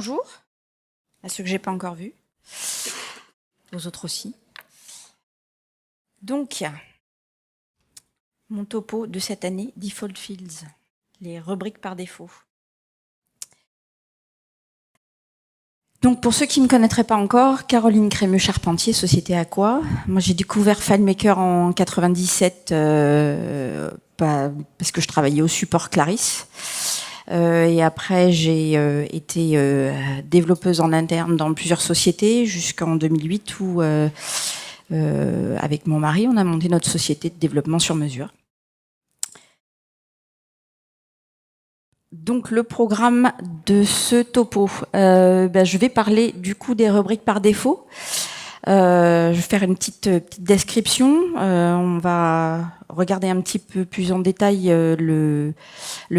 Bonjour à ceux que j'ai pas encore vus, aux autres aussi. Donc, mon topo de cette année, Default Fields, les rubriques par défaut. Donc, pour ceux qui ne me connaîtraient pas encore, Caroline Crémeux-Charpentier, Société Aqua. Moi, j'ai découvert FileMaker en 97 parce que je travaillais au support Clarisse. Et après, j'ai été développeuse en interne dans plusieurs sociétés jusqu'en 2008 où, avec mon mari, on a monté notre société de développement sur mesure. Donc le programme de ce topo, je vais parler du coup des rubriques par défaut. Je vais faire une petite description. On va regarder un petit peu plus en détail le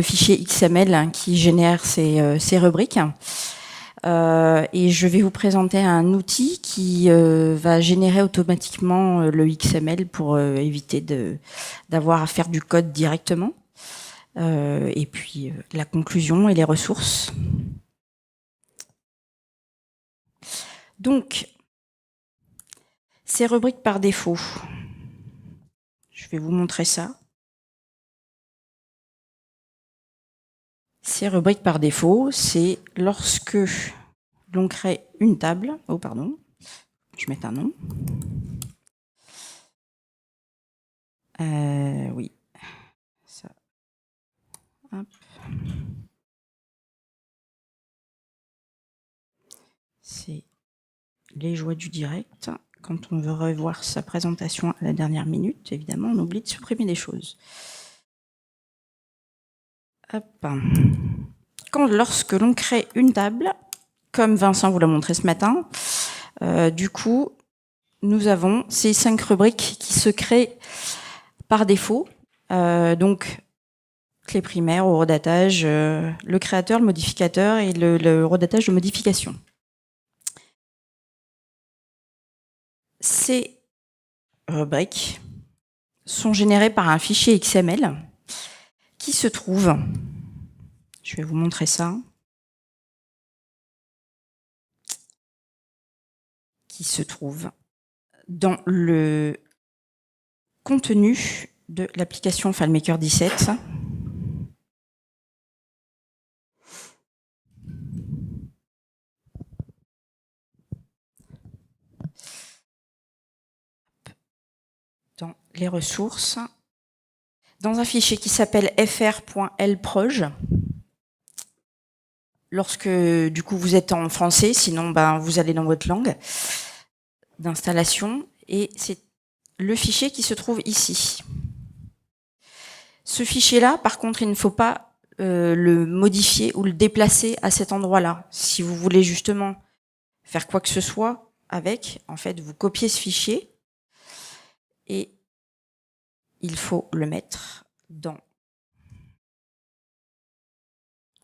fichier XML qui génère ces rubriques. Et je vais vous présenter un outil qui va générer automatiquement le XML pour éviter d'avoir à faire du code directement. Et puis la conclusion et les ressources. Donc, ces rubriques par défaut. Je vais vous montrer ça. Ces rubriques par défaut, c'est lorsque l'on crée une table. Oh, pardon. Je vais mettre un nom. Oui. Ça. Hop. C'est les joies du direct. Quand on veut revoir sa présentation à la dernière minute, évidemment, on oublie de supprimer des choses. Hop. Lorsque l'on crée une table, comme Vincent vous l'a montré ce matin, du coup, nous avons ces 5 rubriques qui se créent par défaut. Donc, clé primaire, horodatage, le créateur, le modificateur et le horodatage de modification. Ces rubriques sont générées par un fichier XML qui se trouve, je vais vous montrer ça, qui se trouve dans le contenu de l'application FileMaker 17. Dans les ressources, dans un fichier qui s'appelle fr.lproj. Lorsque, du coup, vous êtes en français, sinon, vous allez dans votre langue d'installation, et c'est le fichier qui se trouve ici. Ce fichier-là, par contre, il ne faut pas le modifier ou le déplacer à cet endroit-là. Si vous voulez justement faire quoi que ce soit avec, en fait, vous copiez ce fichier, et il faut le mettre dans...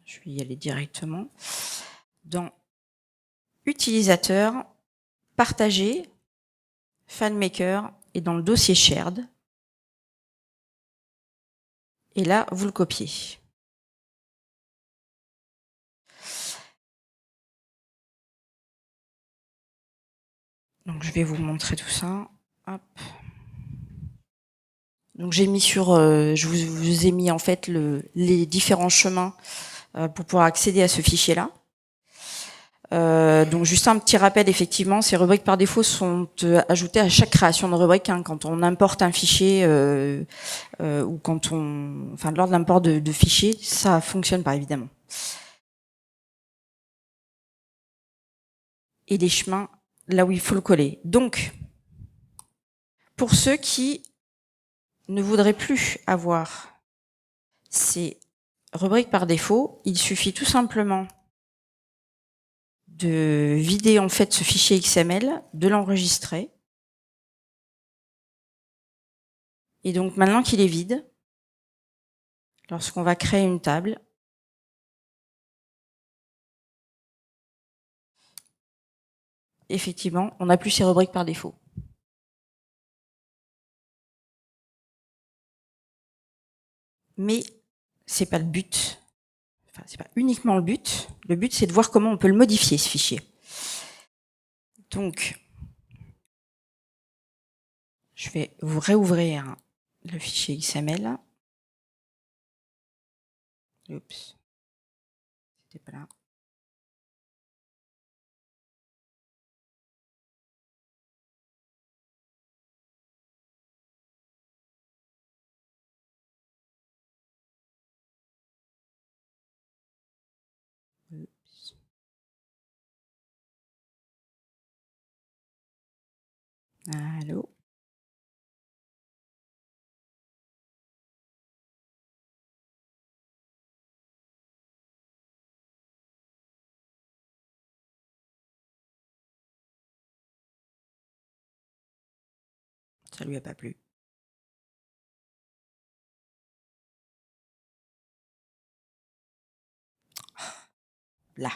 Je vais y aller directement. Dans Utilisateur, Partager, FileMaker et dans le dossier Shared. Et là, vous le copiez. Donc, je vais vous montrer tout ça. Hop. Donc, j'ai mis je vous ai mis en fait les différents chemins pour pouvoir accéder à ce fichier-là. Donc juste un petit rappel, effectivement, ces rubriques par défaut sont ajoutées à chaque création de rubrique, quand on importe un fichier ou quand lors de l'import de fichiers, ça fonctionne pas évidemment. Et les chemins là où il faut le coller. Donc, pour ceux qui ne voudraient plus avoir ces rubriques par défaut, il suffit tout simplement de vider en fait ce fichier XML, de l'enregistrer. Et donc maintenant qu'il est vide, lorsqu'on va créer une table, effectivement, on n'a plus ces rubriques par défaut. Mais c'est pas le but. enfin, c'est pas uniquement le but. Le but, c'est de voir comment on peut le modifier, ce fichier. Donc, je vais vous réouvrir le fichier XML. Oups, c'était pas là. Oups. Allô? Ça lui a pas plu. Là.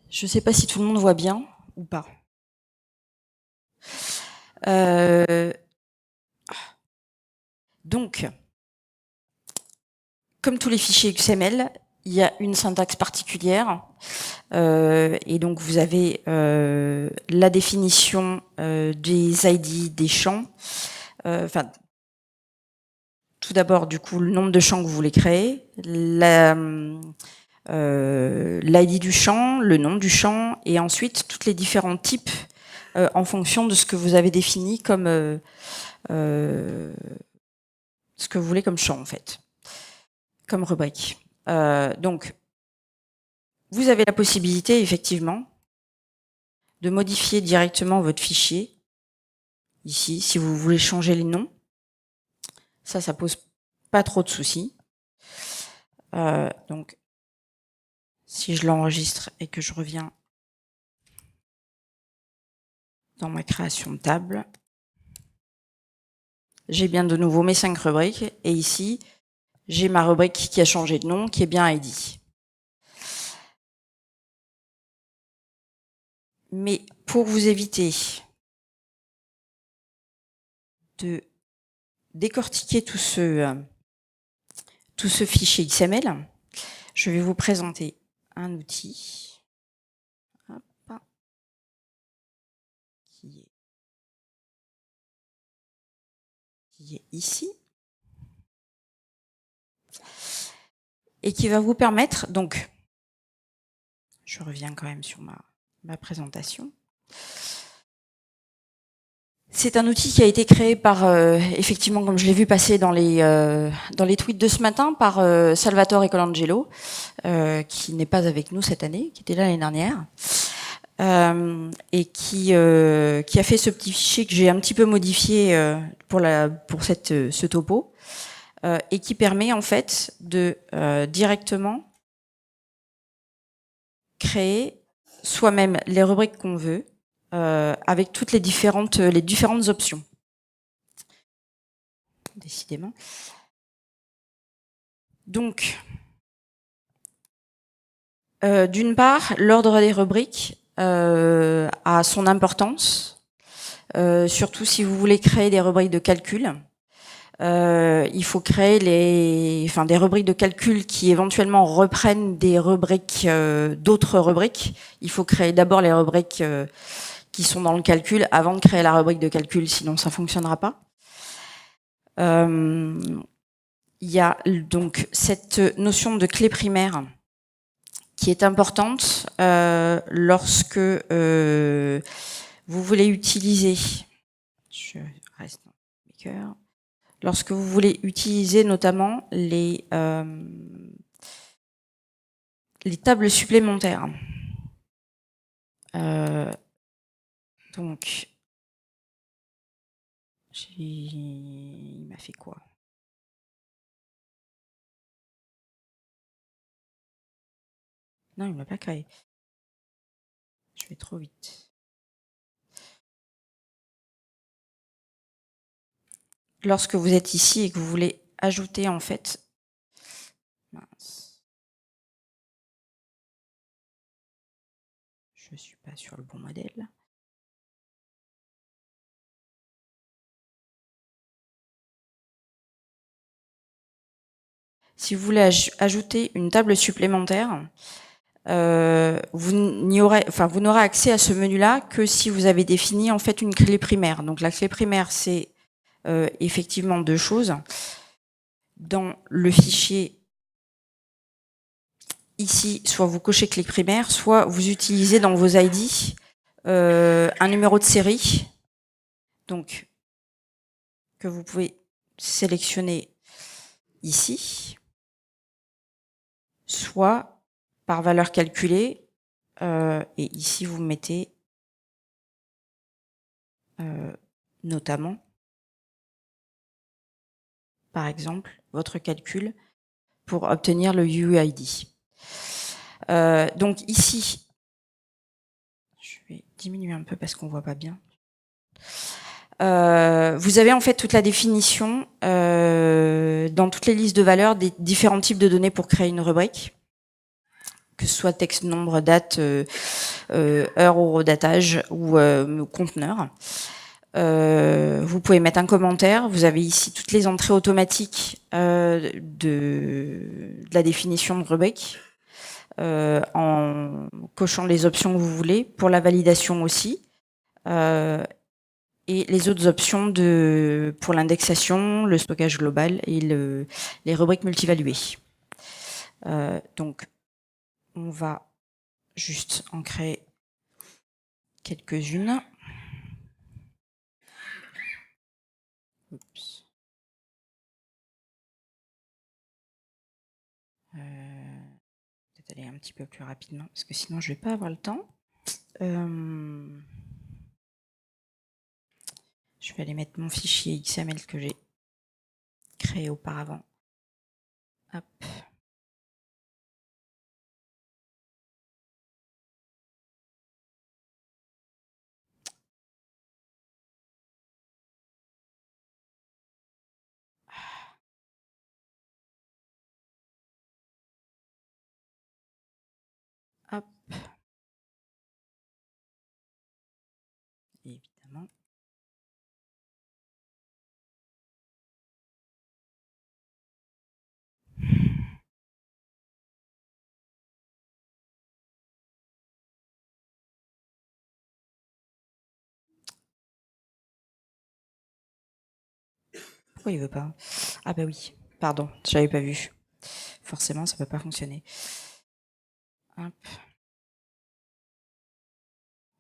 Je sais pas si tout le monde voit bien ou pas. Donc, comme tous les fichiers XML, il y a une syntaxe particulière. Et donc, vous avez la définition des ID des champs. Enfin, tout d'abord, du coup, le nombre de champs que vous voulez créer, l'ID du champ, le nom du champ, et ensuite tous les différents types en fonction de ce que vous avez défini comme ce que vous voulez comme champ, en fait, comme rubrique. Donc, vous avez la possibilité, effectivement, de modifier directement votre fichier, ici, si vous voulez changer les noms. Ça pose pas trop de soucis. Donc, si je l'enregistre et que je reviens dans ma création de table, j'ai bien de nouveau mes 5 rubriques, et ici, j'ai ma rubrique qui a changé de nom, qui est bien ID. Mais pour vous éviter de décortiquer tout ce fichier XML, je vais vous présenter un outil qui est ici et qui va vous permettre, donc, je reviens quand même sur ma présentation. C'est un outil qui a été créé par, effectivement, comme je l'ai vu passer dans les tweets de ce matin, par Salvatore Colangelo, qui n'est pas avec nous cette année, qui était là l'année dernière, et qui a fait ce petit fichier que j'ai un petit peu modifié pour ce topo, et qui permet en fait de directement créer soi-même les rubriques qu'on veut, avec toutes les différentes options. Décidément. Donc, d'une part, l'ordre des rubriques a son importance, surtout si vous voulez créer des rubriques de calcul. Il faut créer des rubriques de calcul qui éventuellement reprennent des rubriques, d'autres rubriques. Il faut créer d'abord les rubriques qui sont dans le calcul avant de créer la rubrique de calcul, sinon ça fonctionnera pas. Il y a donc cette notion de clé primaire qui est importante lorsque vous voulez utiliser. Je reste dans Maker. Lorsque vous voulez utiliser notamment les tables supplémentaires. Donc, il m'a fait quoi? Non, il ne m'a pas créé. Je vais trop vite. Lorsque vous êtes ici et que vous voulez ajouter en fait... Mince. Je ne suis pas sur le bon modèle. Si vous voulez ajouter une table supplémentaire, vous n'aurez accès à ce menu-là que si vous avez défini en fait une clé primaire. Donc la clé primaire, c'est effectivement deux choses. Dans le fichier ici, soit vous cochez clé primaire, soit vous utilisez dans vos ID un numéro de série, donc que vous pouvez sélectionner ici, soit par valeur calculée, et ici vous mettez notamment, par exemple, votre calcul pour obtenir le UUID. Donc ici, je vais diminuer un peu parce qu'on voit pas bien. Vous avez en fait toute la définition dans toutes les listes de valeurs des différents types de données pour créer une rubrique, que ce soit texte, nombre, date, heure, horodatage ou conteneur. Vous pouvez mettre un commentaire. Vous avez ici toutes les entrées automatiques de la définition de rubrique en cochant les options que vous voulez. Pour la validation aussi. Et les autres options pour l'indexation, le stockage global et les rubriques multivaluées. Donc, on va juste en créer quelques-unes. Oups. Peut-être aller un petit peu plus rapidement, parce que sinon je vais pas avoir le temps. Je vais aller mettre mon fichier XML que j'ai créé auparavant. Hop. Hop. Évidemment. Pourquoi il veut pas? Ah bah oui, pardon, j'avais pas vu. Forcément, ça peut pas fonctionner. Hop.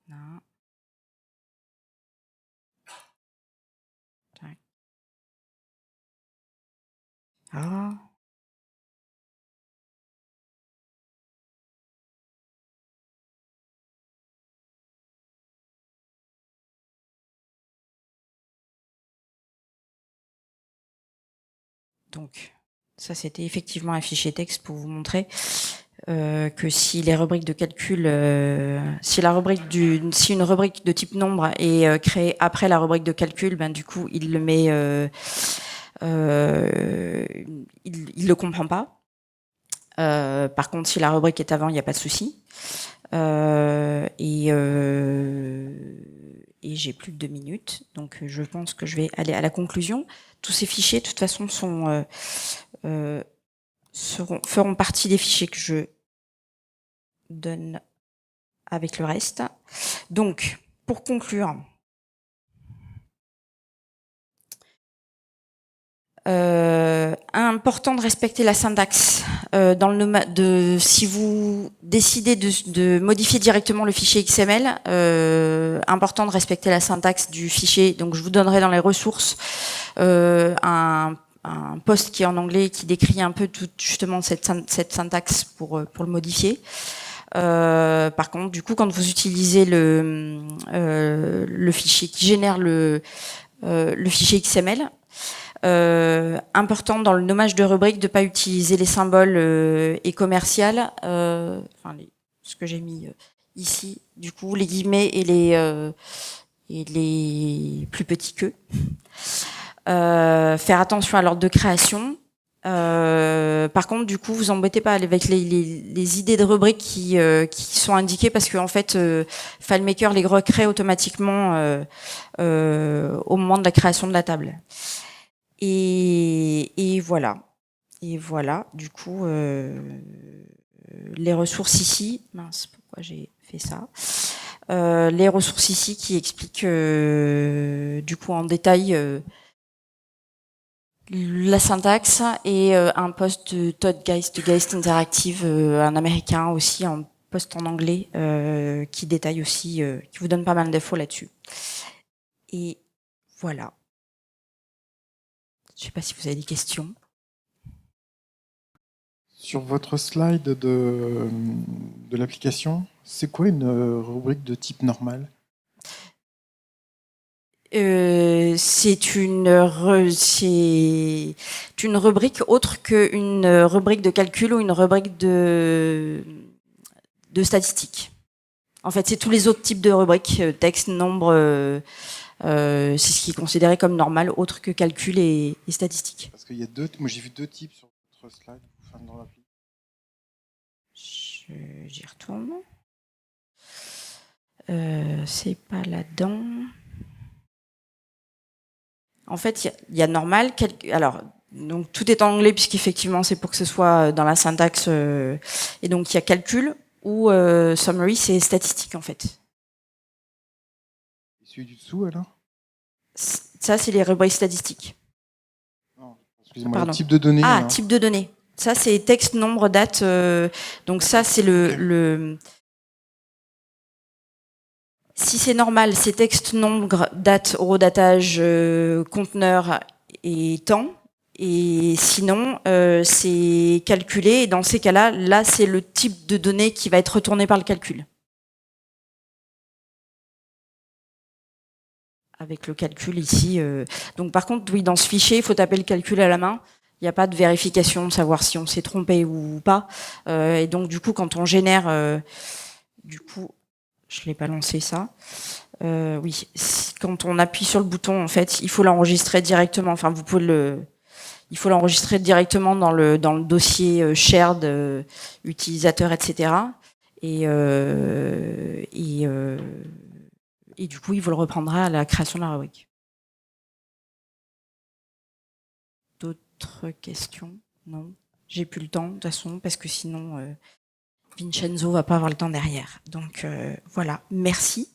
Non. Tac. Ah. Donc, ça c'était effectivement un fichier texte pour vous montrer que si les rubriques de calcul, si une rubrique de type nombre est créée après la rubrique de calcul, ben du coup il le met, il le comprend pas. Par contre, si la rubrique est avant, il n'y a pas de souci. Et j'ai plus de 2 minutes, donc je pense que je vais aller à la conclusion. Tous ces fichiers, de toute façon, feront partie des fichiers que je donne avec le reste. Donc, pour conclure, important de respecter la syntaxe si vous décidez de modifier directement le fichier XML, important de respecter la syntaxe du fichier. Donc je vous donnerai dans les ressources un post qui est en anglais qui décrit un peu justement cette syntaxe pour le modifier. Par contre, du coup, quand vous utilisez le fichier qui génère le fichier XML, important dans le nommage de rubrique de ne pas utiliser les symboles et commerciales, ce que j'ai mis ici, du coup, les guillemets et les plus petits que. Faire attention à l'ordre de création. Par contre, du coup, vous embêtez pas avec les idées de rubriques qui sont indiquées parce que en fait, FileMaker les recrée automatiquement au moment de la création de la table. Et voilà. Et voilà, du coup, les ressources ici, mince, pourquoi j'ai fait ça, les ressources ici qui expliquent du coup en détail la syntaxe et un post de Todd Geist, de Geist Interactive, un américain aussi, un post en anglais qui détaille aussi, qui vous donne pas mal d'infos là-dessus. Et voilà. Je sais pas si vous avez des questions. Sur votre slide de l'application, c'est quoi une rubrique de type normal? C'est une rubrique autre qu'une rubrique de calcul ou une rubrique de statistiques. En fait, c'est tous les autres types de rubriques, texte, nombre, c'est ce qui est considéré comme normal, autre que calcul et statistique. Parce qu'il y a deux, moi j'ai vu deux types sur votre slide, enfin dans l'appli. J'y retourne. C'est pas là-dedans. En fait, il y a normal, alors, donc tout est en anglais puisqu'effectivement c'est pour que ce soit dans la syntaxe, et donc il y a calcul ou summary, c'est statistique en fait. Et celui du dessous alors? Ça, c'est les rubriques statistiques. Non, excusez-moi, Pardon. le type de données. Ah, Hein. type de données. Ça, c'est texte, nombre, date. Donc ça, c'est le... Si c'est normal, c'est texte, nombre, date, horodatage, conteneur et temps. Et sinon, c'est calculé. Et dans ces cas-là, là, c'est le type de données qui va être retourné par le calcul. Avec le calcul ici. Donc par contre, oui, dans ce fichier, il faut taper le calcul à la main. Il n'y a pas de vérification de savoir si on s'est trompé ou pas. Et donc du coup, quand on génère, du coup, je l'ai pas lancé ça. Oui, quand on appuie sur le bouton, en fait, il faut l'enregistrer directement. Enfin, vous pouvez il faut l'enregistrer directement dans le dossier shared, utilisateur, etc. Et du coup, il vous le reprendra à la création de la rubrique. D'autres questions? Non, j'ai plus le temps de toute façon parce que sinon Vincenzo va pas avoir le temps derrière. Donc voilà, merci.